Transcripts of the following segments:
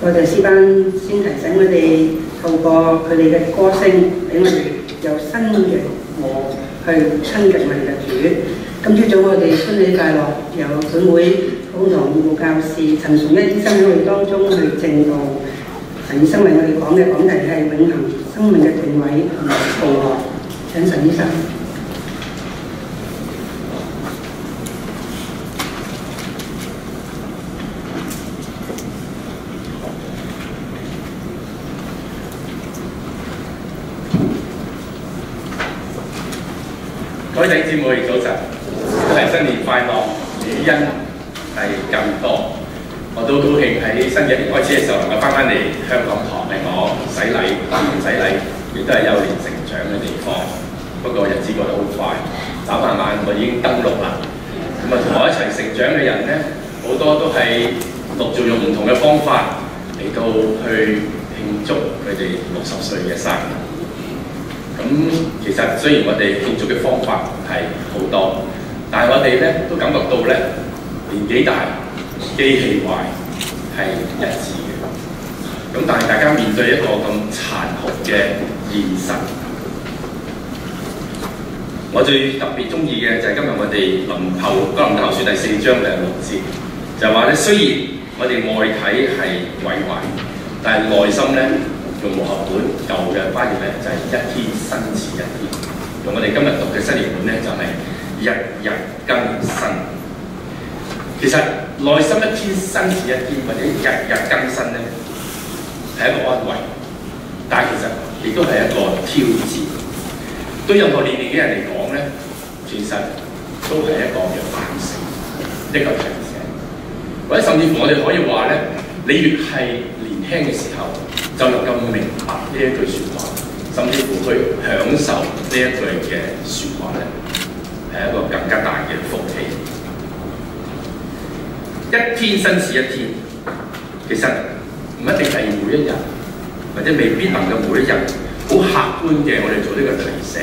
我哋詩班先提醒我哋，透過佢哋嘅歌聲，俾我哋有新嘅我去親近我哋嘅主。今朝早我哋歡喜快樂，由本會普羅義務教士陳崇一醫生喺我哋當中去證道。陳醫生為我哋講嘅講題係永恆生命嘅定位同埋道路。請陳醫生。各位弟兄姊妹早晨，都係新年快樂，主恩係更多。我都高興喺新嘅一年開始嘅時候，能夠翻嚟香港堂，係我洗禮、洗禮，亦都係幼年成長嘅地方。不過日子過得好快，眨下眼我已經登陸啦。咁啊，同我一齊成長嘅人咧，好多都係陸續用唔同嘅方法嚟到去慶祝佢哋60歲嘅生日。咁其實雖然我哋慶祝嘅方法係好多，但係我哋咧都感覺到咧年紀大、機器壞係一致嘅。咁但係大家面對一個咁殘酷嘅現實，我最特別中意嘅就係今日我哋哥林多後書第4章嘅6節，就係話咧，雖然我哋外體係毀壞，但係內心咧。用和合本舊嘅翻譯咧，就係、是、一天新似一天。用我哋今日讀嘅新譯本咧，就係、是、日日更新。其實內心一天新似一天，或者日日更新咧，係一個安慰，但係其實亦都係一個挑戰。對任何年齡嘅人嚟講咧，其實都係一個嘅反省，一個提醒。或者甚至乎我哋可以話咧，你越係年輕嘅時候，就能夠明白呢一句説話，甚至乎去享受呢一句嘅説話咧，係一個更加大嘅福氣。一天新似一天，其實唔一定係每一日，或者未必能夠每一日好客觀嘅，我哋做呢個提醒，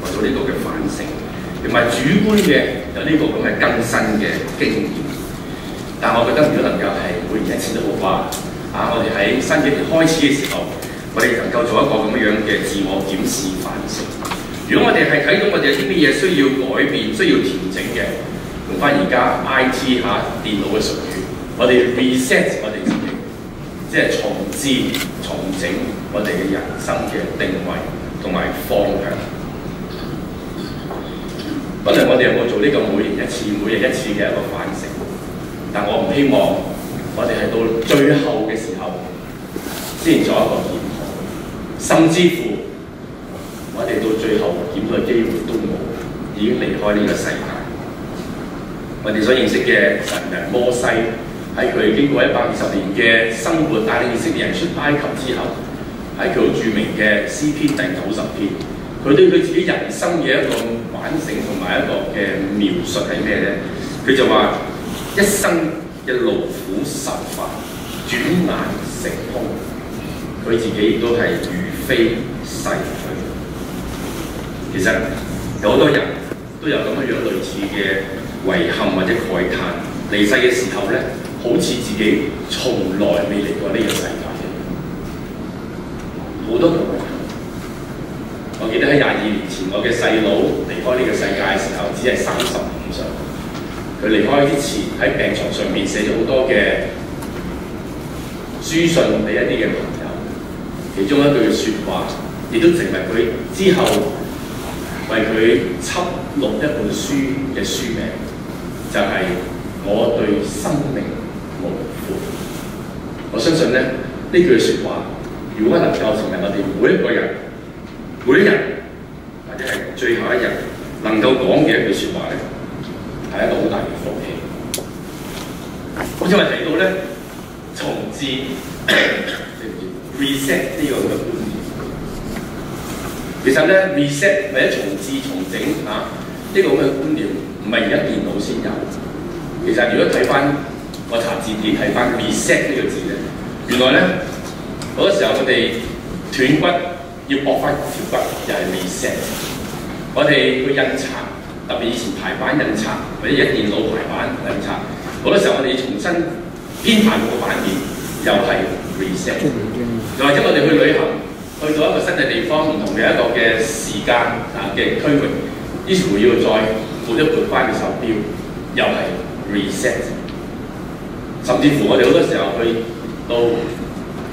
或做呢個嘅反省，同埋主觀嘅有呢個咁嘅更新嘅經驗。但我覺得如果能夠係每年一次都好啩。我哋喺新嘅一年開始嘅時候，我哋能夠做一個咁樣嘅自我檢視反省。如果我哋係睇到我哋有啲乜嘢需要改變、需要調整嘅，用翻而家 IT 電腦嘅術語，我哋 reset 我哋自己，即係重置、重整我哋嘅人生嘅定位同埋方向。不論我哋有冇做呢個每年一次、每日一次嘅一個反省，但我唔希望。我哋係到最後嘅時候先做一個檢討，甚至乎我哋到最後檢討嘅機會都冇，已經離開呢個世界。我哋所認識嘅神人摩西，喺佢經過120年嘅生活，帶領以色列人出埃及之後，喺佢好著名嘅詩篇第90篇，佢對佢自己人生嘅一個反省同埋一個嘅描述係咩咧？佢就話一生嘅勞苦愁煩，轉眼成空。佢自己亦都係如飛逝去。其實有好多人都有咁樣類似嘅遺憾或者慨嘆。離世嘅時候咧，好似自己從來未嚟過呢個世界嘅，好多個遺憾。我記得喺22年前，我嘅細佬離開呢個世界嘅時候，只係35歲。佢離開之前喺病床上面寫咗好多嘅書信俾一啲嘅朋友，其中一句説話，亦都成為佢之後為佢輯錄一本書嘅書名，就係、是、我對生命無悔。我相信咧，呢句説話，如果能夠成為我哋每一個人、每一日或者係最後一日能夠講嘅一句説話咧，係一個好大嘅福氣。好似我提到咧，重置reset 呢個嘅觀念。其實咧 reset 或者重置、重整呢個咁嘅觀念，唔係而家電腦先有。其實如果睇翻我查字典睇翻 reset 呢個字咧，原來咧好多時候我哋斷骨要駁翻條骨，又係 reset。我哋去印刷。特別以前排版印刷或者而家電腦排版印刷，好多時候我哋重新編排個版面，又係 reset。又或者我哋去旅行，去到一個新嘅地方，唔同嘅一個嘅時間嘅區域，於是乎要再撥一撥翻個手錶，又係 reset。甚至乎我哋好多時候去到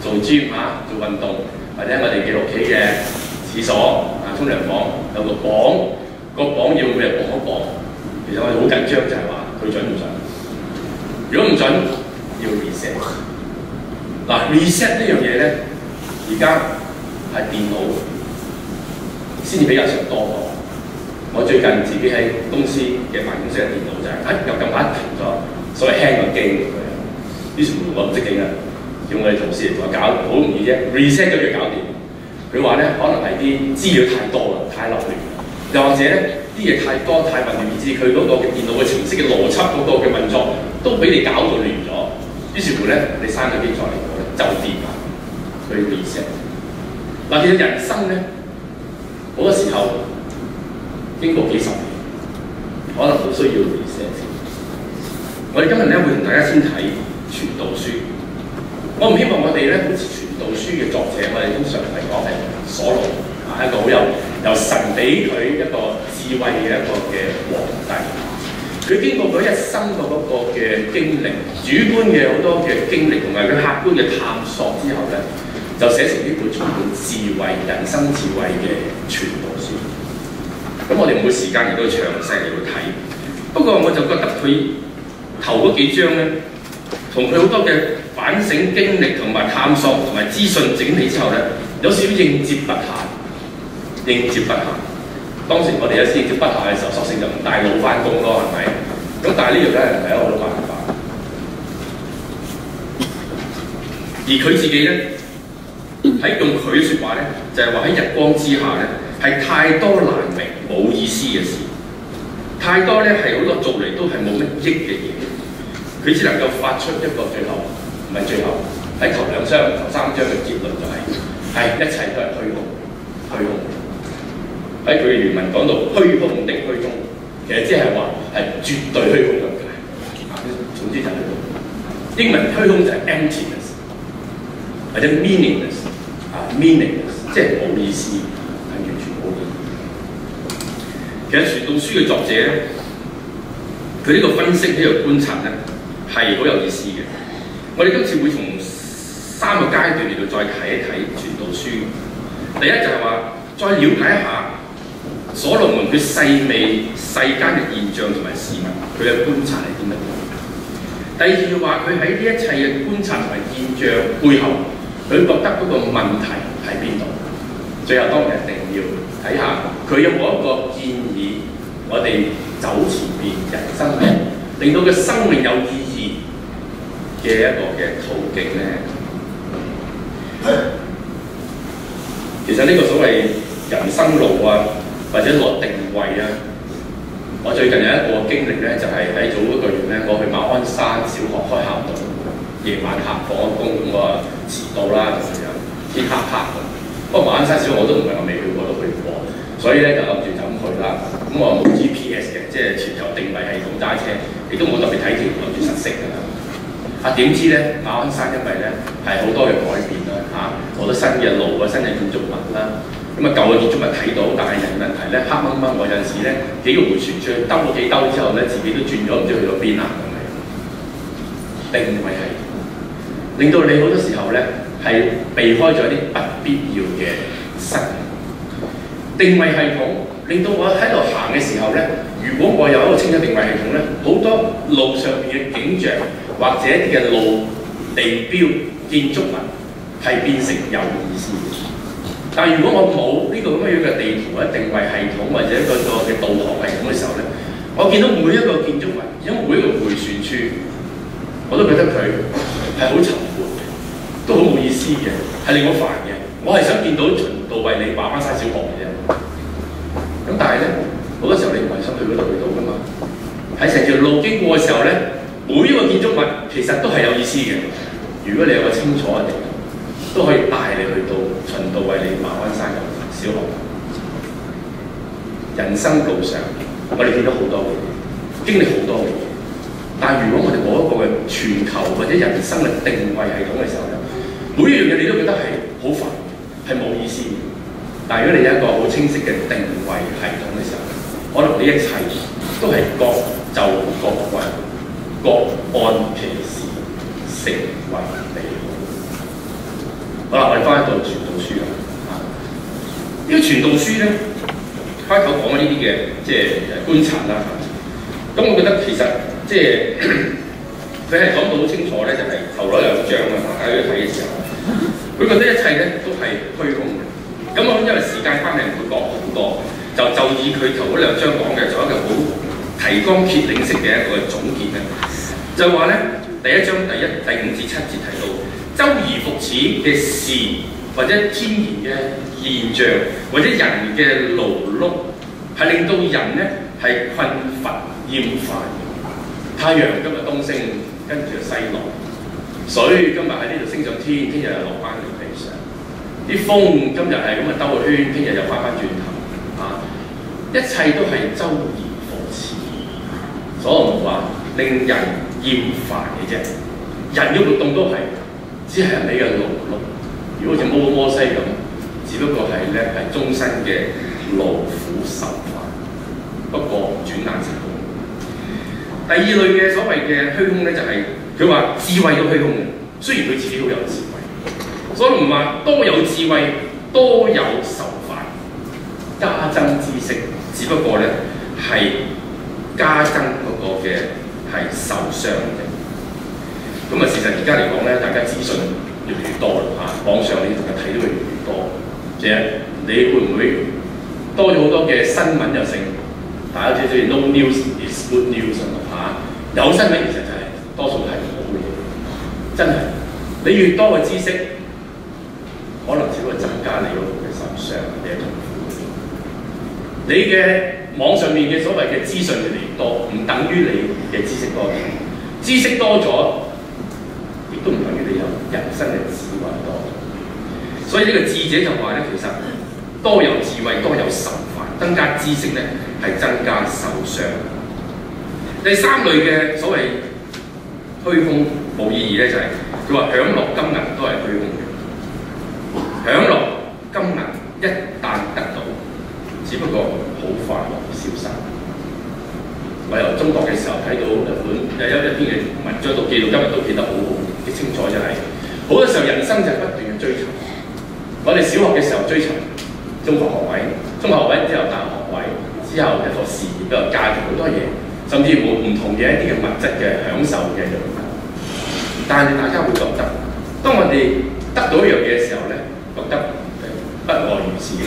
做 gym 做運動，或者我哋嘅屋企嘅廁所沖涼房有個磅，個磅要每日磅一磅。其實我哋好緊張就係話佢準唔準？如果唔準，要 reset。嗱 reset 呢樣嘢咧，而家係電腦先至比較上多講。我最近自己喺公司嘅辦公室嘅電腦就係又近排停咗，所謂 hang 個機佢。於是乎我唔識整啊，叫我哋同事嚟同我搞，好容易啫 ，reset 咗佢搞掂。佢話咧，可能係啲資料太多啦，太流亂，又或者咧啲嘢太多太混亂，以致佢嗰個嘅電腦嘅程式嘅邏輯嗰個嘅運作都俾你搞到亂咗。於是乎咧，你刪咗機再嚟過咧就跌啦，去 reset。嗱，其實人生咧好多時候經過幾十年，可能都需要 reset 先。我哋今日咧會同大家先睇傳道書。我唔希望我哋咧好似傳道書嘅作者，我哋通常嚟講係所羅一個好由神俾佢一個智慧嘅一個嘅皇帝。佢經過佢一生嘅嗰個嘅經歷，主觀嘅好多嘅經歷同埋佢客觀嘅探索之後咧，就寫成呢本充滿智慧、人生智慧嘅傳道書。咁我哋唔會時間嚟到詳細嚟到睇，不過我就覺得佢頭嗰幾章咧，同佢好多嘅反省經歷同埋探索同埋資訊整理之後咧，有少少應接不暇。應接不暇。當時我哋有時應接不暇嘅時候，索性就唔帶腦翻工咯，係咪？咁但係呢樣咧唔係一個好辦法。而佢自己咧喺用佢嘅説話咧，就係話喺日光之下咧，係太多難明冇意思嘅事，太多咧係好多做嚟都係冇乜益嘅嘢。佢只能夠發出一個最後，唔係最後，喺頭2章、頭3章嘅結論就係一切都係虛空，虛空。喺佢嘅原文講到虛空定虛空，其實即係話係絕對虛空咁解。總之就係虛空。英文虛空就係 emptiness， 或者 meaningless， meaningless 即係冇意思，係完全冇意義。其實傳道書嘅作者咧，佢呢個分析呢個觀察咧，係好有意思嘅。我哋今次會從3個階段嚟到再睇一睇傳道書。第一就係話，再了解一下所羅門佢細味世間嘅現象同埋事物，佢嘅觀察係啲乜嘢？第二就話，佢喺呢一切嘅觀察同埋現象背後，佢覺得嗰個問題喺邊度？最後當然一定要睇下佢有冇一個建議，我哋走前面人生路，令到個生命有意義嘅一個嘅途徑咧。其實呢個所謂人生路或者落定位我最近有一個經歷咧，就係喺早1個月咧，我去馬鞍山小學開校隊，夜晚下放咗工，咁我遲到啦咁樣，天黑黑咁。不過馬鞍山小學我都唔係我未去過，都去過，所以咧就諗住就咁去啦。咁我冇 GPS 嘅，即係全球定位系統揸車，亦都冇特別睇條，諗住實識㗎啦。點知咧馬鞍山因為咧係好多嘅改變啦，好多新嘅路新嘅建築物啦。咁舊嘅建築物睇到，但係人問題咧黑掹掹，我有陣時咧幾個回旋出去兜咗幾兜之後咧，自己都轉咗唔知去到邊啦咁樣。定位系統令到你好多時候咧係避開咗啲不必要嘅失誤。定位系統令到我喺度行嘅時候咧，如果我有一個清晰定位系統咧，好多路上邊嘅景象或者一啲嘅路地標建築物係變成有意思嘅。但係如果我冇呢個咁樣嘅地圖或者定位系統或者一個嘅導航系統嘅時候咧，我見到每一個建築物，因為每一個迴旋處，我都覺得佢係好沉悶嘅，都好冇意思嘅，係令我煩嘅。我係想見到循道衛理馬鞍山小學嘅啫。咁但係咧，好多時候你唔係想去嗰度去到㗎嘛。喺成條路經過嘅時候咧，每一個建築物其實都係有意思嘅。如果你有個清楚嘅地圖，都可以帶你去到循道衛理馬鞍山小學。人生路上，我哋見到好多嘢，經歷好多嘅嘢。但係如果我哋冇一個嘅全球或者人生嘅定位系統嘅時候咧，每一樣嘢你都覺得係好煩，係冇意思嘅。但係如果你有一個好清晰嘅定位系統嘅時候，可能呢一切都係各就各位，各按其時，成為美好。好啦，我哋翻到傳道書啦。呢個傳道書咧，開頭講嘅呢啲嘅即係觀察啦。咁我覺得其實即係佢係講到好清楚咧，就係頭嗰兩章啊，大家去睇嘅時候，佢覺得一切咧都係虛空嘅。咁我因為時間關係唔會講好多，就以佢頭嗰兩章講嘅做一個好提綱挈領式嘅一個總結咧，就話咧第一章第5至7節提到周而復始嘅事，或者天然嘅現象，或者人嘅勞碌，係令到人咧係困乏厭煩。太陽今日東升，跟住就西落；水今日喺呢度升上天，聽日又落翻嚟地上。啲風今日係咁啊兜個圈，聽日又翻翻轉頭啊！一切都係周而復始，所以我話令人厭煩嘅啫。人嘅活動都係只係你嘅勞碌。如果好似摩西咁，只不過係咧係終身嘅勞苦受煩。不過轉眼成功。第二類嘅所謂嘅虛空咧，就係佢話智慧都虛空嘅。雖然佢自己好有智慧，所以唔話多有智慧，多有受煩，加增知識，只不過咧係加增嗰個嘅係受傷嘅。咁啊，事實而家嚟講咧，大家資訊越嚟越多啦嚇，網上你同埋睇到越嚟越多。即係你會唔會多咗好多嘅新聞又成？大家知唔知 no news is good news 啊？有新聞其實就係多數係好嘅嘢，真係。你越多嘅知識，可能只會增加你嗰個嘅受傷，你嘅痛苦。你嘅網上面嘅所謂嘅資訊越嚟越多，唔等於你嘅知識多咗。知識多咗，亦都唔等於你有人生嘅智慧多咗。所以呢個智者就話咧，其實多有智慧，多有受煩，增加知識咧係增加受傷。第三類嘅所謂虛空冇意義咧，就係佢話享樂金銀都係虛空嘅。享樂金銀一旦得到，只不過好快樂消失。我由中國嘅時候睇到一篇嘅文章度記到今日都記得好好清楚，就係好多時候人生就係不斷嘅追尋。我哋小學嘅時候追尋中學學位，中學學位之後大學學位，之後一個事業，一個家庭，好多嘢，甚至乎唔同嘅一啲嘅物質嘅享受嘅樣貌。但係大家會覺得，當我哋得到一樣嘢嘅時候咧，覺得不外如是，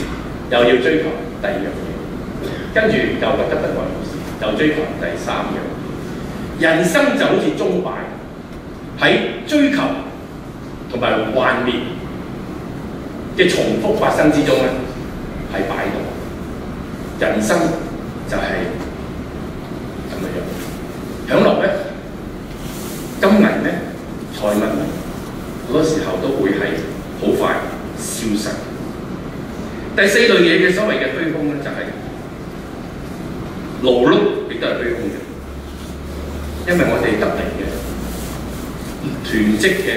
又要追求第二樣嘢，跟住又覺得不外如是，又追求第三樣嘢。人生就好似鐘擺，喺追求同埋幻滅嘅重複發生之中咧，係擺度。人生就係咁樣，享樂咧、金銀咧、財物咧，好多時候都會係好快消失。第四類嘢嘅所謂嘅虛空咧，就係勞碌，亦都係虛空嘅，因為我哋得嚟嘅囤積嘅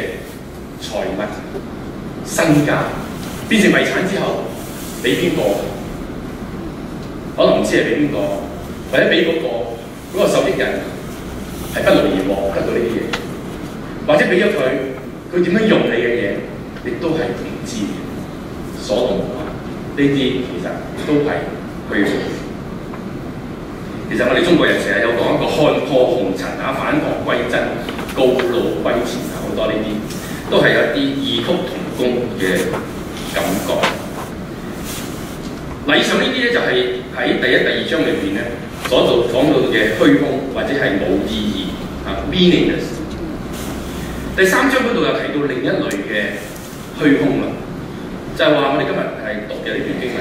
財物、身家變成遺產之後，俾邊個？可能唔知係俾邊個，或者俾嗰個受益人係不勞而獲得到呢啲嘢，或者俾咗佢點樣用你嘅嘢，亦都係唔知嘅。所羅門話呢啲其實都係虛空。其實我哋中國人成日有講一個看破紅塵啊，反璞歸真、告老歸前啊，好多呢啲都係有一啲異曲同工嘅感覺。嗱，以上呢啲咧就係喺第一、第二章裏邊咧所講到嘅虛空或者係冇意義啊 meaningless。第三章嗰度又提到另一類嘅虛空啦，就係話我哋今日係讀嘅呢段經文，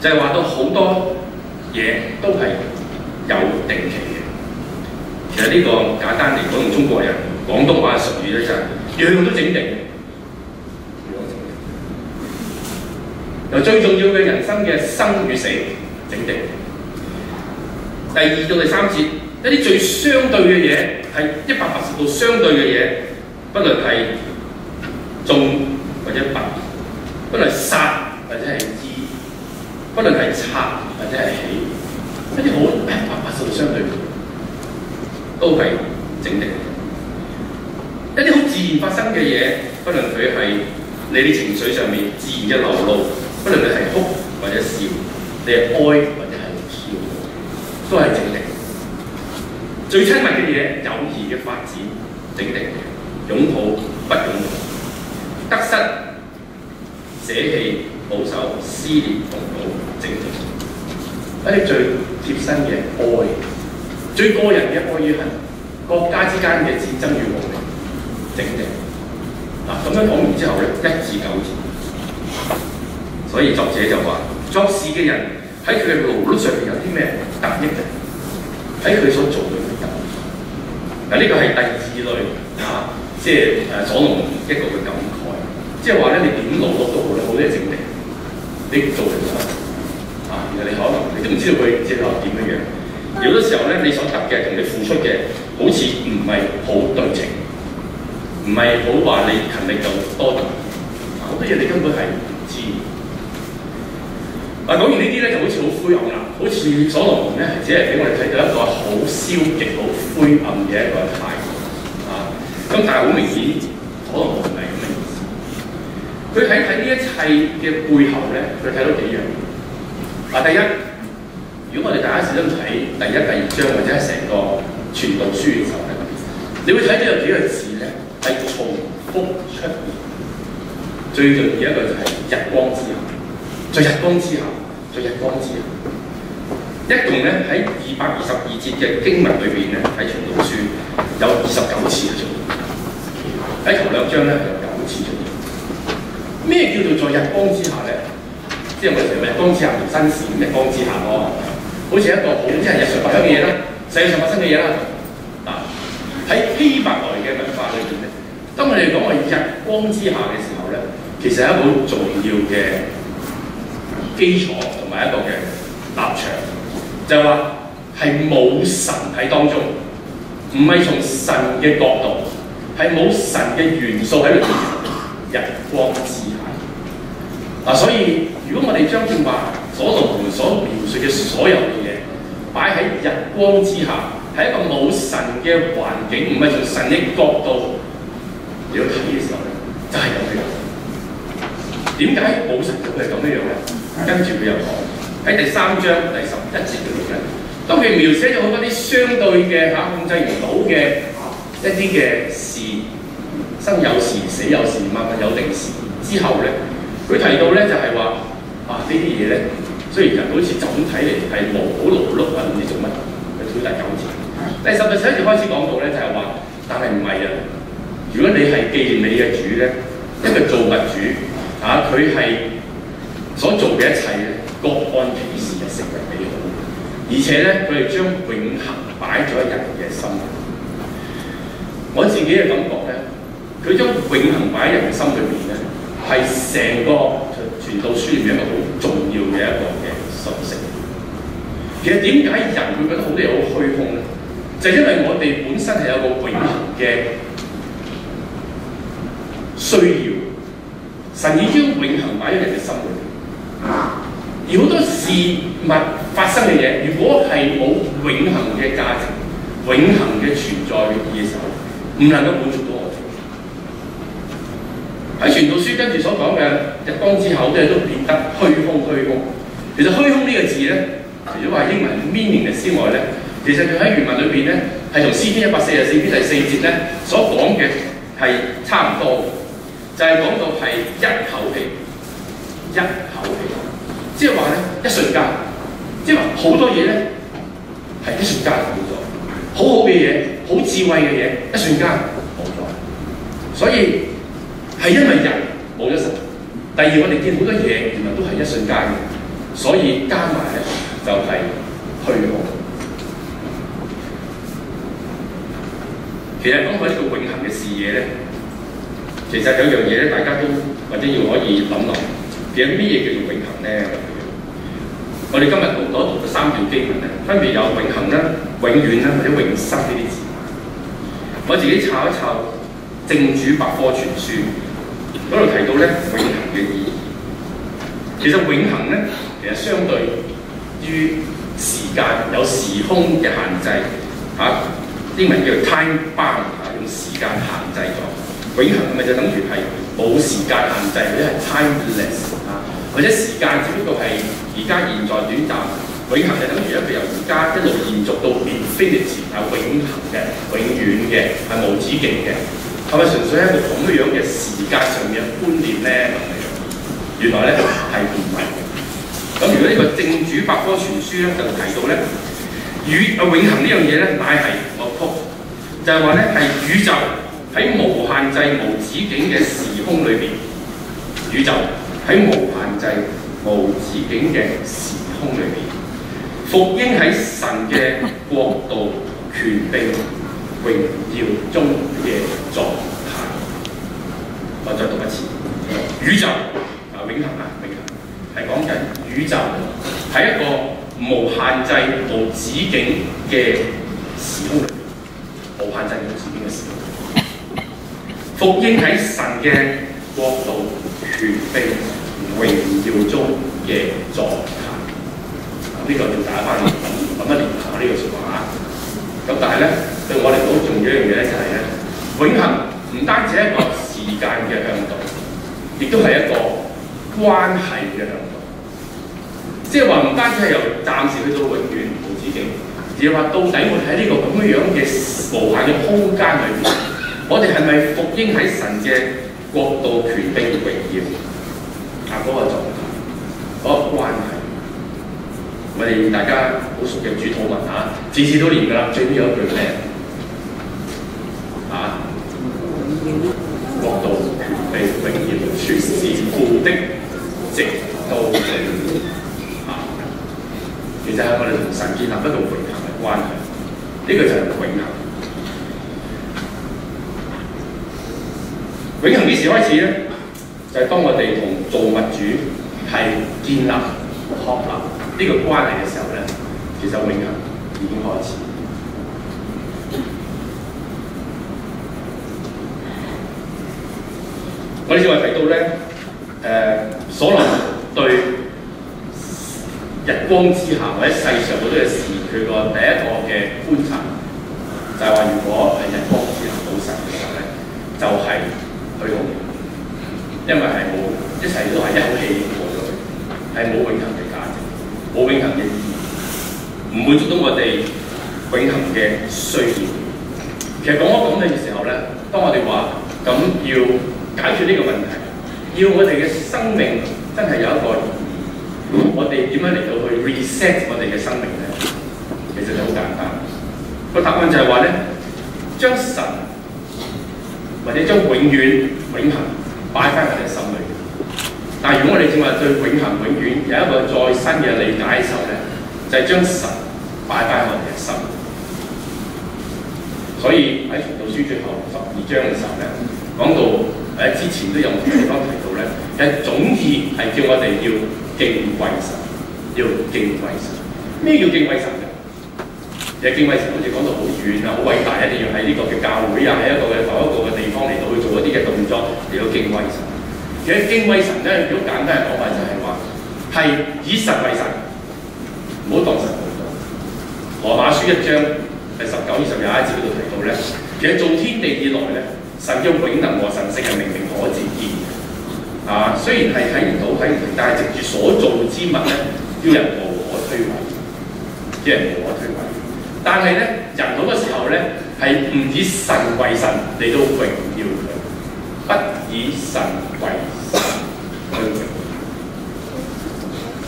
就係話到好多嘢都係有定期嘅。其實呢個簡單嚟講，用中國人廣東話嘅術語咧，就係樣樣都整定。由最重要嘅人生嘅生與死整定。第2到第3節，一啲最相對嘅嘢係180度相對嘅嘢，不論係種或者拔，不論係殺或者係醫，不論係拆或者係起，一啲好180度相對，都係整定。一啲好自然發生嘅嘢，不論佢係你啲情緒上面自然嘅流露，不論你係哭或者笑，你係哀或者係笑，都係整定。最親密嘅嘢，友誼嘅發展，整定嘅，擁抱不擁抱，得失捨棄保守，撕裂縫補，整定。一啲最貼身嘅愛，最個人嘅愛與恨，國家之間嘅戰爭與和平，整定。嗱，咁樣講完之後咧，1至9節，所以作者就話：作事嘅人喺佢嘅勞碌上面有啲咩得益嘅？喺佢所做嘅嘢得益。嗱，呢個係第2類即係所羅門一個嘅感慨，即係話咧，你點勞碌都好咧，好多嘢整定，你做唔到然後你可能你都唔知道佢之後點樣。有好多時候咧，你所得嘅同你付出嘅好似唔係好對稱。唔係好話你勤力就多啲，好多嘢你根本係唔知。講完呢啲咧就好似好灰暗啦，好似所羅門咧只係俾我哋睇到一個好消極、好灰暗嘅一個態度咁但係好明顯，所羅門唔係咁嘅意思。佢喺呢一切嘅背後咧，佢睇到幾樣。第一，如果我哋大家試諗睇第1、第2章或者係成個傳道書嘅時候咧，你會睇到有幾個字咧。係重複出現，最重要一個就係日光之下，在日光之下，在日光之下。一共咧喺222節嘅經文裏邊咧，喺傳道書有29次嘅出現，喺頭2章咧有9次出現。咩叫做在日光之下咧？即係我哋成日日光之下同新鮮日光之下好似一個好即係日常發生嘅嘢啦，世界上發生嘅嘢啦。喺希伯來嘅文化裏邊咧，當我哋講話日光之下嘅時候咧，其實係一個好重要嘅基礎同埋一個嘅立場，就係話係冇神喺當中，唔係從神嘅角度，係冇神嘅元素喺裏邊。日光之下所以如果我哋將正話所羅門所描述嘅所有嘅嘢擺喺日光之下，係一個冇神嘅環境，唔係從神嘅角度你要睇嘅時候咧，就係咁樣。點解冇神佢係咁樣咧？跟住佢又講喺第3章第11節嗰度咧，當佢描寫咗好多啲相對嘅控制唔到嘅一啲嘅事，生有時，死有時，萬物有定時之後咧，佢提到咧就係話呢啲嘢咧，雖然人好似總體嚟係好勞碌唔知做乜，佢跳第9節。第10到11節開始講到咧，就係話，但係唔係啊！如果你係紀念你嘅主咧，一個造物主佢係所做嘅一切咧，各按其時就成為美好，而且咧佢係將永恆擺咗喺人嘅心。我自己嘅感覺咧，佢將永恆擺喺人嘅心裏邊咧，係成個傳道書裏面一個好重要嘅一個嘅訊息。其實點解人會覺得好多嘢好虛空咧？就係因為我哋本身係有個永恆嘅需要，神已經永恆擺喺人嘅心裏邊。而好多事物發生嘅嘢，如果係冇永恆嘅價值、永恆嘅存在嘅意義嘅時候，唔能夠滿足到我哋。喺傳道書跟住所講嘅日光之後，好多嘢都變得虛空。其實虛空呢個字咧，除咗話英文 meaningless 之外咧，其實佢喺原文裏邊咧，係同詩篇144篇第4節咧所講嘅係差唔多嘅，就係講到係一口氣，即係話咧一瞬間，即係話好多嘢咧係一瞬間冇咗，好好嘅嘢、好智慧嘅嘢，一瞬間冇咗。所以係因為人冇咗神。第二，我哋見好多嘢原來都係一瞬間嘅，所以加埋咧就係虛空。其實講到呢個永恆嘅視野咧，其實有樣嘢咧，大家都或者要可以諗諗，其實咩嘢叫做永恆咧？我哋今日讀咗3段經文咧，分別有永恆啦、永遠啦或者永生呢啲字。我自己抄一抄正主百科全書，嗰度提到咧永恆嘅意義。其實永恆咧，其實相對於時間有時空嘅限制英文叫做 time bound 用時間限制咗。永恆咪就等於係冇時間限制，或者係 timeless 或者時間只不過係而家現在短暫。永恆就等於一個由而家一路延續到 infinity 永恆嘅、永遠嘅、係無止境嘅，係咪純粹係一個咁樣嘅時間上面嘅觀念咧？原來咧係唔係嘅。咁如果呢個正主百科全書咧就提到咧，永恆呢樣嘢咧，乃係我曲就係話咧係宇宙喺無限制、無止境嘅時空裏邊，宇宙喺無限制、無止境嘅時空裏邊。復應喺神嘅國度、權柄、榮耀中嘅狀態。我再讀一次，宇宙永恆永恆係講緊宇宙喺一個無限制、無止境嘅時空裏邊，無限制、無止境嘅時空。復應喺神嘅國度、權柄、榮耀中嘅狀態。呢個要大家翻去諗一年下呢個説話咁但係咧，對我嚟講好重要一樣嘢咧，就係咧，永恆唔單止係一個時間嘅向度，亦都係一個關係嘅向度。即係話唔單止係由暫時去到永遠無止境，而係話到底我哋喺呢個咁樣嘅無限嘅空間裏邊，我哋係咪復應喺神嘅國度、權柄、榮耀嗰個狀態、嗰個關係？我哋大家好熟嘅主禱文次次都念㗎啦，最尾有一句咩？國度、權柄、榮耀，全是父的，直到永遠。其實係我哋同神建立一個永恆嘅關係，呢個就係永恆。永恆幾時開始咧？就係當我哋同造物主係建立、確立呢個關係嘅時候咧，其實永恆已經開始。我哋正話提到咧，所羅門對日光之下或者世上好多嘅事，佢個第一個嘅觀察就係話，如果係日光之下冇神嘅時候咧，就係虛空，因為係冇一切都係一口氣過咗去，係冇永恆嘅價值。冇永恆嘅意義，唔滿足到我哋永恆嘅需要。其實講咗咁嘅時候咧，當我哋話咁要解決呢個問題，要我哋嘅生命真係有一個意義，我哋點樣嚟到去 reset 我哋嘅生命咧？其實就好簡單，個答案就係話咧，將神或者將永遠、永恆擺翻我哋心裏。但係如果我哋正話對永恆永遠有一個再新嘅理解嘅時候咧，就係將神擺翻我哋嘅心。所以喺《傳道書》最後12章嘅時候咧，講到之前都有地方提到咧，其實總意係叫我哋要敬畏神，要敬畏神。咩叫敬畏神嘅？其實敬畏神好似講到好遠好偉大，一定要喺呢個嘅教會喺一個嘅某一個嘅地方嚟到去做一啲嘅動作嚟到敬畏神。其實敬畏神咧，如果簡單嘅講法就係話，係以神為神，唔好當神冇咗。羅馬書1章第19、20、21節嗰度提到咧，其實做天地以來咧，神嘅永能和神性係明明可自見嘅。雖然係睇唔到，但係藉住所造之物咧，叫人無可推諉，叫人無可推諉。但係咧，人好多時候咧係唔以神為神嚟到榮耀佢。不以神為神去榮，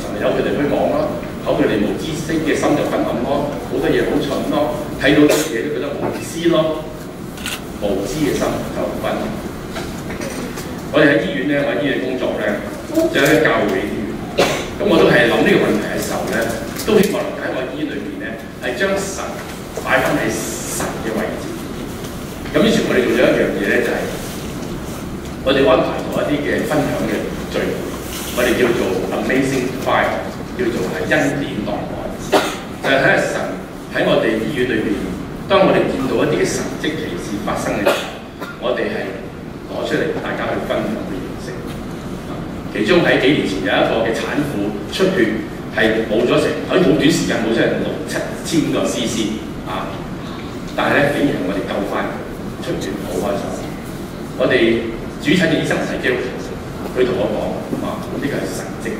神由佢哋去講咯，口佢哋無知識嘅心就昏暗咯，好多嘢好蠢咯，睇到啲嘢都覺得無意思咯，無知嘅心就昏暗。我哋喺醫院咧，我喺醫院工作咧，就喺教會醫院，咁我都係諗呢個問題嘅時候咧，都希望喺我醫院裏邊咧係將神擺翻喺神嘅位置。咁於是我哋做咗一樣嘢咧，就係我哋安排咗一啲嘅分享嘅聚會，我哋叫做 Amazing Fire， 叫做係恩典檔案，就係睇下神喺我哋醫院裏邊，當我哋見到一啲嘅神蹟奇事發生嘅時候，我哋係攞出嚟大家去分享。其中喺幾年前有一個嘅產婦出血係冇咗成喺好短時間冇咗成6、7千個 cc 啊！但係咧竟然係我哋救翻出血，好開心。我哋主診嘅醫生係基督徒，佢同我講話呢個係神蹟。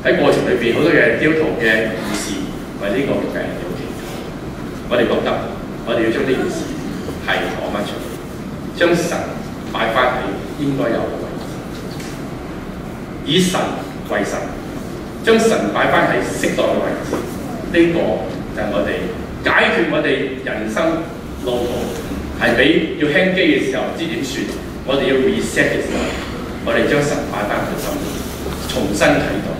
喺過程裏邊好多嘅基督徒嘅護士為呢個病人有祈禱，我哋覺得我哋要將呢件事係講翻出嚟，將神擺翻喺應該有嘅位置，以神為神，將神擺翻喺適當嘅位置。呢、個就係我哋解決我哋人生路途係俾要輕機嘅時候唔知點算，我哋要 reset 嘅時候，我哋將神擺翻喺心裏，重新啟動。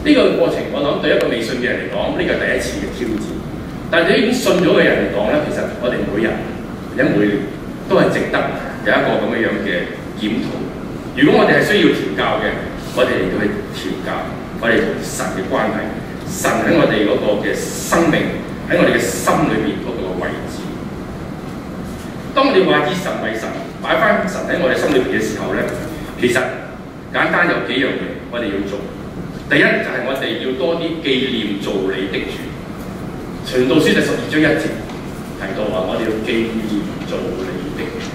呢、個過程我諗對一個未信嘅人嚟講，呢個係第一次嘅挑戰。但係對於已經信咗嘅人嚟講咧，其實我哋每日都係值得有一個咁樣嘅檢討。如果我哋係需要調教嘅，我哋嚟到去調教我哋同神嘅關係，神喺我哋嗰個嘅生命喺我哋嘅心裏邊嗰個位置。當我哋話以神為神，擺翻神喺我哋心裏邊嘅時候咧，其實簡單有幾樣嘢我哋要做。第一就係我哋要多啲紀念造你的主。傳道書第12章1節提到話，我哋要紀念造你的主。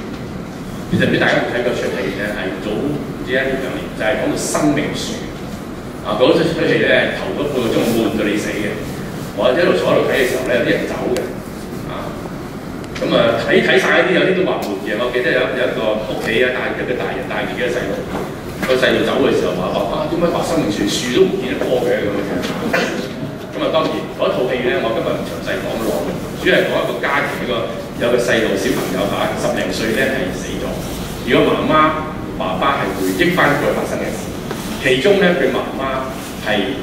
其實唔知大家有冇睇過出戲咧？係早唔知1、2年，就係講到生命樹啊！嗰出戲咧頭嗰半個鐘悶到你死嘅。我喺度坐喺度睇嘅時候咧，有啲人走嘅啊。咁啊睇晒嗰啲有啲都話悶嘅。我記得有一個屋企啊，帶一個大人帶住幾個細路。個細路走嘅時候話：點解生命樹都唔見得棵嘅咁樣？咁啊，當然嗰套戲咧，我今日唔詳細講落，主要係講一個家庭，有個細路小朋友10零歲咧係死咗。如果媽媽爸爸係回憶翻佢發生嘅事，其中咧佢媽媽係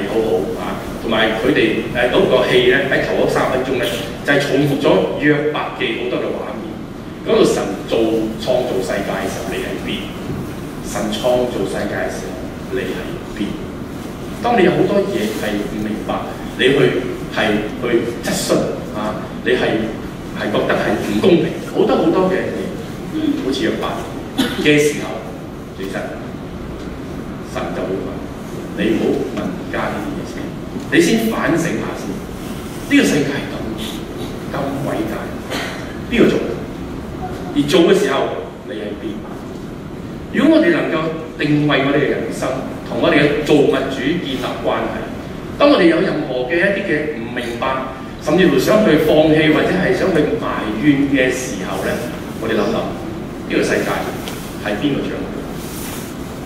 好好啊，同埋佢哋嗰個戲咧喺頭嗰3分鐘咧就係重複咗約伯記好多嘅畫面。講到神創造世界嘅時候，你喺邊？神創造世界嘅時候，你喺邊？當你有好多嘢係唔明白，你去質詢啊，你係覺得係唔公平，好多嘅嘢，好似約伯嘅時候，其實神就會問你唔好問而家呢啲嘢先，你先反省下先。呢、個世界係咁偉大，邊個做？而做嘅時候，你喺邊？如果我哋能夠定位我哋嘅人生，同我哋嘅造物主建立關係，當我哋有任何嘅一啲嘅唔明白，甚至乎想去放棄或者係想去埋怨嘅時候咧，我哋諗諗呢個世界係邊個掌管？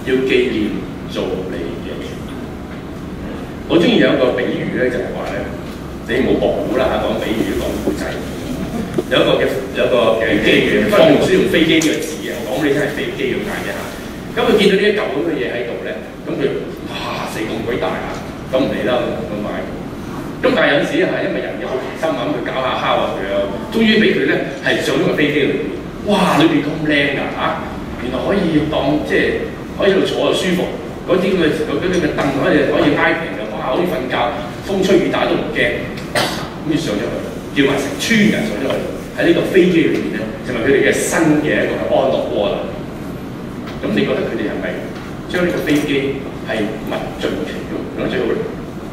要紀念造你嘅主。我中意有一個比喻咧，就係話咧，你唔好博古啦嚇，講比喻講古仔。有一個嘅機嘅，當然唔需要用飛機呢個字嘅，我講你真係飛機咁解嘅嚇。咁佢見到呢一嚿咁嘅嘢喺度咧，咁佢哇死咁鬼大啊！咁唔理啦咁買。咁但係有陣時係因為人嘅好奇心啊，咁佢搞下敲下佢啊，終於俾佢咧係上咗個飛機裏邊。哇！裏邊咁靚㗎嚇，原來可以當即係可以喺度坐就舒服，嗰啲咁嘅凳可以挨平嘅，哇！可以瞓覺，風吹雨打都唔驚。咁就上咗去。叫埋成村人上咗去，喺呢個飛機裏面咧，成為佢哋嘅新嘅一個安樂窩啦。咁你覺得佢哋係咪將呢個飛機係物盡其用咁最好咧？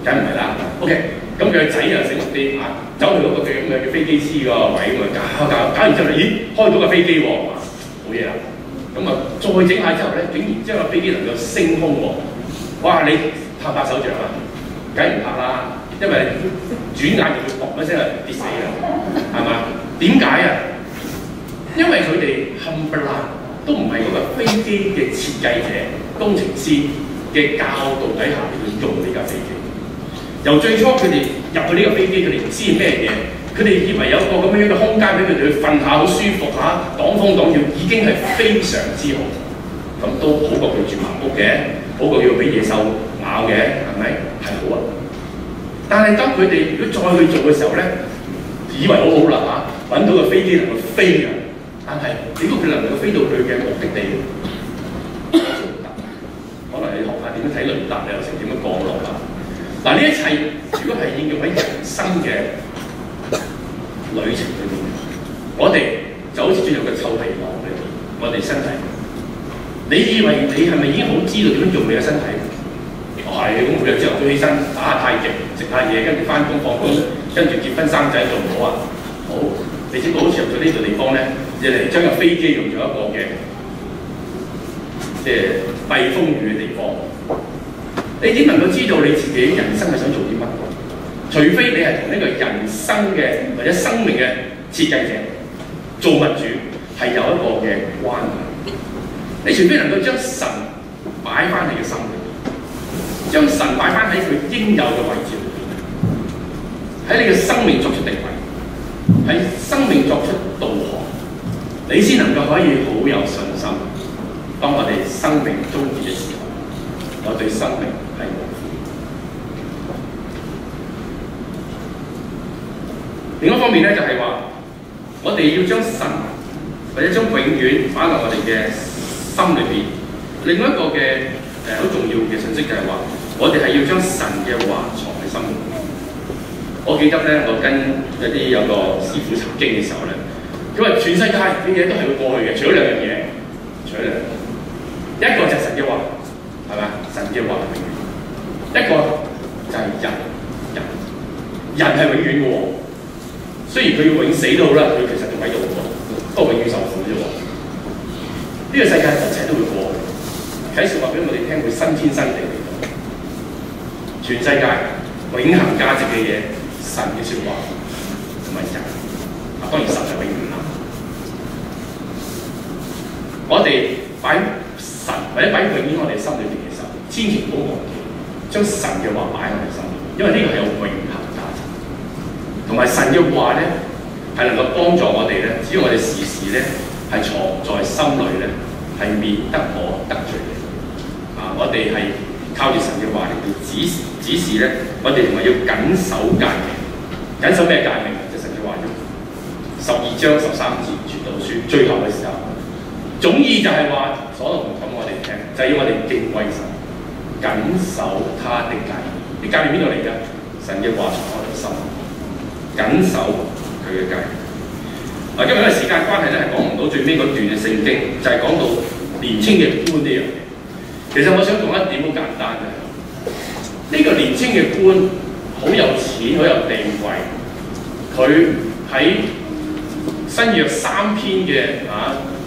梗唔係啦。OK，咁佢個仔又醒目啲嚇，走去嗰個咁嘅飛機師個位咁啊搞完之後咧，咦開到個飛機喎，冇嘢啦。咁啊再整下之後咧，竟然將個飛機能夠升空喎，哇！你拍手掌啊？梗唔拍啦。因為轉眼就會砰一聲跌死啦，係嘛？點解啊？因為佢哋冚唪唥都唔係嗰個飛機嘅設計者、工程師嘅教導底下嚟去用呢架飛機。由最初佢哋入去呢個飛機，佢哋唔知咩嘢，佢哋以為有個咁樣嘅空間俾佢哋去瞓下好舒服嚇，擋風擋雨已經係非常之好。咁都好過佢住茅屋嘅，好過要俾野獸咬嘅，係咪？係好啊！但係當佢哋如果再去做嘅時候咧，以為好好啦嚇，揾到個飛機能夠飛嘅，但係點解佢能夠飛到佢嘅目的地咧？可能你學下點樣睇雷達，又成點樣降落啦。嗱，呢一切如果係應用喺人生嘅旅程裏面，我哋就好似進入個臭皮囊裏面，我哋身體你以為你係咪已經好知道點樣用你嘅身體？係，咁每日朝頭早起身打下太極，食下嘢，跟住翻工放工，跟住結婚生仔做唔好啊？好，你知唔知好似入咗呢個地方咧，你嚟將個飛機用咗一個嘅即係避風雨嘅地方。你點能夠知道你自己人生係想做啲乜？除非你係同呢個人生嘅或者生命嘅設計者、造物主係有一個嘅關係。你除非能夠將神擺翻你嘅心裏邊，將神擺翻喺佢應有嘅位置裏邊，喺你嘅生命作出定位，喺生命作出導航，你先能夠可以好有信心。當我哋生命終結嘅時候，我對生命係無悔。另一方面咧，就係話我哋要將神或者將永遠擺落我哋嘅心裏邊。另外一個嘅好重要嘅信息就係話，我哋係要將神嘅話藏喺心裏邊。我記得咧，我跟有個師傅查經嘅時候咧，佢話全世界嘅嘢都係會過去嘅，除咗兩樣嘢，一個就係神嘅話，係咪？神嘅話係永遠，一個就係人係永遠嘅喎。雖然佢要永死都好啦，佢其實仲喺度喎，不過永遠受苦啫喎。呢個世界一切都會過去。啟示話俾我哋聽，會新天新地嚟到。全世界永恆價值嘅嘢，神嘅説話同埋人，當然神係永遠啦。我哋擺神或者擺永遠我哋心裏邊嘅時候，千祈唔好忘記將神嘅話擺喺我哋心裏，因為呢個係有永恆價值。同埋神嘅話咧，係能夠幫助我哋咧，只要我哋時時咧係藏在心裏咧，係免得我得罪你。我哋係靠住神嘅話嚟到指示咧，我哋同埋要緊守誡命。緊守咩誡命？就神嘅話啫。12章13節傳道書最後嘅時候，總意就係話所羅門講我哋聽，就係要我哋敬畏神，緊守他的誡命。啲誡命邊度嚟㗎？神嘅話藏喺我哋心。緊守佢嘅誡命。今日因為時間關係咧，係講唔到最尾嗰段嘅聖經，就係講到年青嘅官呢樣嘢。其實我想講一點好簡單嘅，呢個年青嘅官好有錢，好有地位，佢喺新約3篇嘅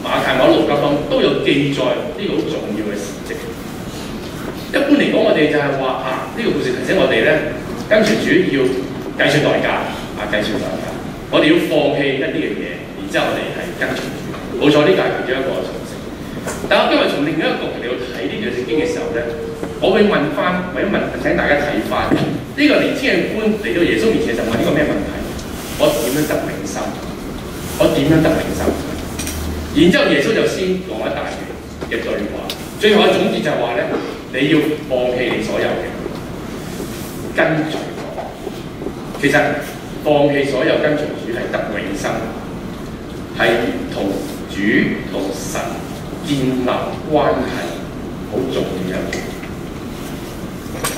馬太、馬可、路加當都有記載呢個好重要嘅事蹟。一般嚟講，我哋就係話呢個故事提醒我哋咧，跟隨主要計算代價。我哋要放棄一啲嘅嘢，然之後我哋係跟隨主。冇錯，呢個係其中一個重點。但我今日從另一個角度嚟到睇呢段聖經嘅時候咧，我會問翻，或者請大家睇翻呢個年輕嘅官嚟到耶穌面前嘅時候問呢個咩問題？我點樣得永生？我點樣得永生？然之後耶穌就先講一大段嘅對話，最後嘅總結就係話咧，你要放棄你所有嘅，跟隨我。其實放棄所有跟隨主係得永生，係同主同神建立關係好重要嘅。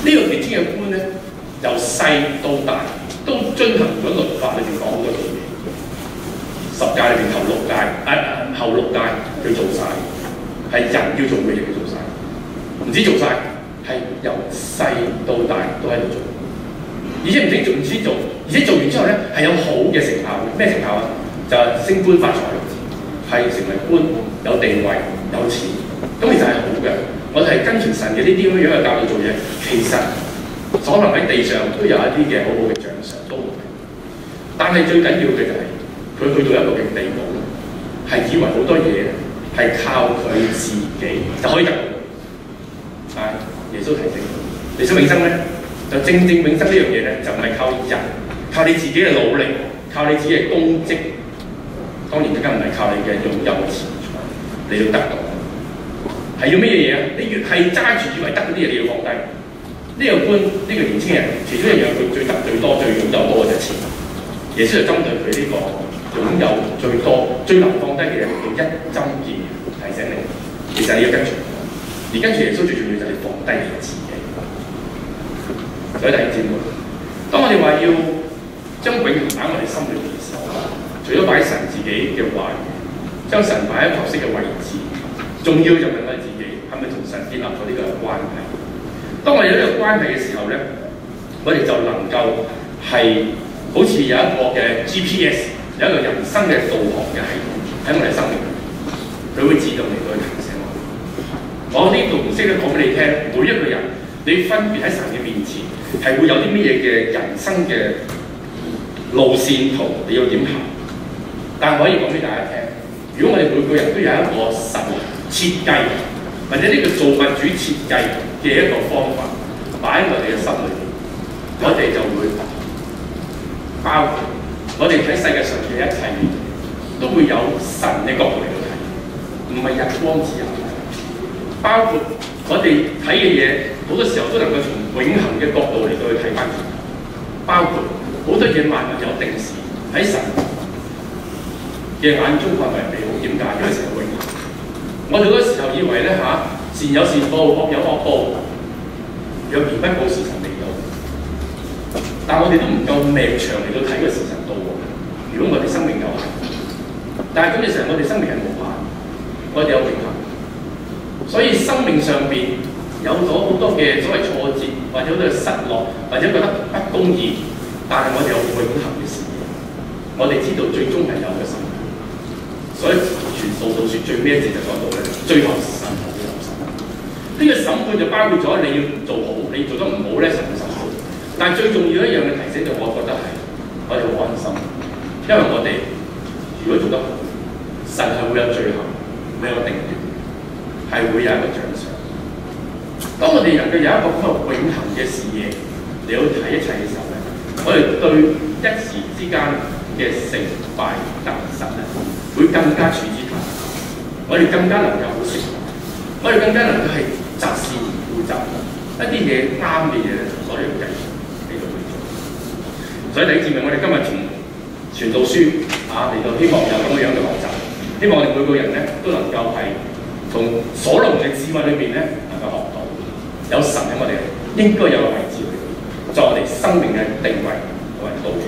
呢個年青嘅官咧，由細到大都遵行咗律法裏邊講好多嘢，10誡裏邊頭6誡，後6誡佢做晒，係人要做嘅嘢佢做晒，唔止做晒，係由細到大都喺度做。而且唔止做，而且做完之後咧係有好嘅成效嘅。咩成效啊？就係升官發財，係成為官，有地位、有錢，咁其實係好嘅。我哋係跟隨神嘅呢啲咁樣嘅教導做嘢，其實可能喺地上都有一啲嘅好好嘅獎賞都會。但係最緊要嘅就係佢去到一個嘅地步，係以為好多嘢係靠佢自己就可以得到。但耶穌提醒你想永生咧？就正永生呢樣嘢咧，就唔係靠人，靠你自己嘅努力，靠你自己嘅功績。當然更加唔係靠你嘅擁有嘅錢財，你要得到。係要咩嘢啊？你越係揸住以為得嗰啲嘢，你要放低。呢個官，呢個年輕人，其中一樣佢最得最多、最擁有多嘅就係錢。耶穌就針對佢呢個擁有最多、最難放低嘅嘢，用一針見提醒你，其實你要跟隨我。而跟隨耶穌最重要就係放低你自己。所以弟兄姊妹，當我哋話要將永恆擺喺我哋心裏邊嘅時候，除咗擺神自己嘅話語，將神擺喺合適嘅位置，重要就問我哋自己。神建立咗呢個關係。當我哋有呢個關係嘅時候咧，我哋就能夠係好似有一個嘅 GPS， 有一個人生嘅導航嘅系統喺我哋生命裏面，佢會自動嚟到去提醒我。我呢度唔識得講俾你聽，每一個人你分別喺神嘅面前係會有啲乜嘢嘅人生嘅路線圖，你要點行？但係可以講俾大家聽，如果我哋每個人都有一個神設計，或者呢個造物主設計嘅一個方法擺喺我哋嘅心裏面，我哋就會包括我哋睇世界上嘅一切都會有神嘅角度嚟到睇，唔係日光之下。包括我哋睇嘅嘢，好多時候都能夠從永恆嘅角度嚟到去睇翻。包括好多嘢萬物有定時喺神嘅眼中範圍美好，點解？因為神係永恆。我哋好多時候以為咧善有善報，惡有惡報，若然不報，時辰未到。但我哋都唔夠命長嚟到睇個時辰到喎。如果我哋生命有限，但係咁嘅時候，我哋生命係無限，我哋有永恆。所以生命上邊有咗好多嘅所謂挫折，或者好多嘅失落，或者覺得不公義，但係我哋有永恆嘅事業，我哋知道最終係有嘅神。所以傳道書最尾一節就講到咧，最後神係會有審判。呢個審判就包括咗你要做好，你做得唔好咧，神會審判。但係最重要一樣嘅提醒就我覺得係，我哋好安心，因為我哋如果做得好，神係會有最後，會有定奪，係會有一個獎賞。當我哋能夠有一個咁嘅永恆嘅視野嚟到睇一切嘅時候咧，我哋對一時之間嘅成敗得失咧，會更加處之泰然，我哋更加能夠好識，我哋更加能夠係擇善而固執，一啲嘢啱嘅嘢咧，我哋要繼續喺度去做。所以弟兄姊妹，我哋今日從傳道書嚟到希望有咁樣嘅學習，希望我哋每個人咧都能夠係從所羅門嘅智慧裏邊咧能夠學到，有神喺我哋應該有嘅位置裏邊，作我哋生命嘅定位同埋道路。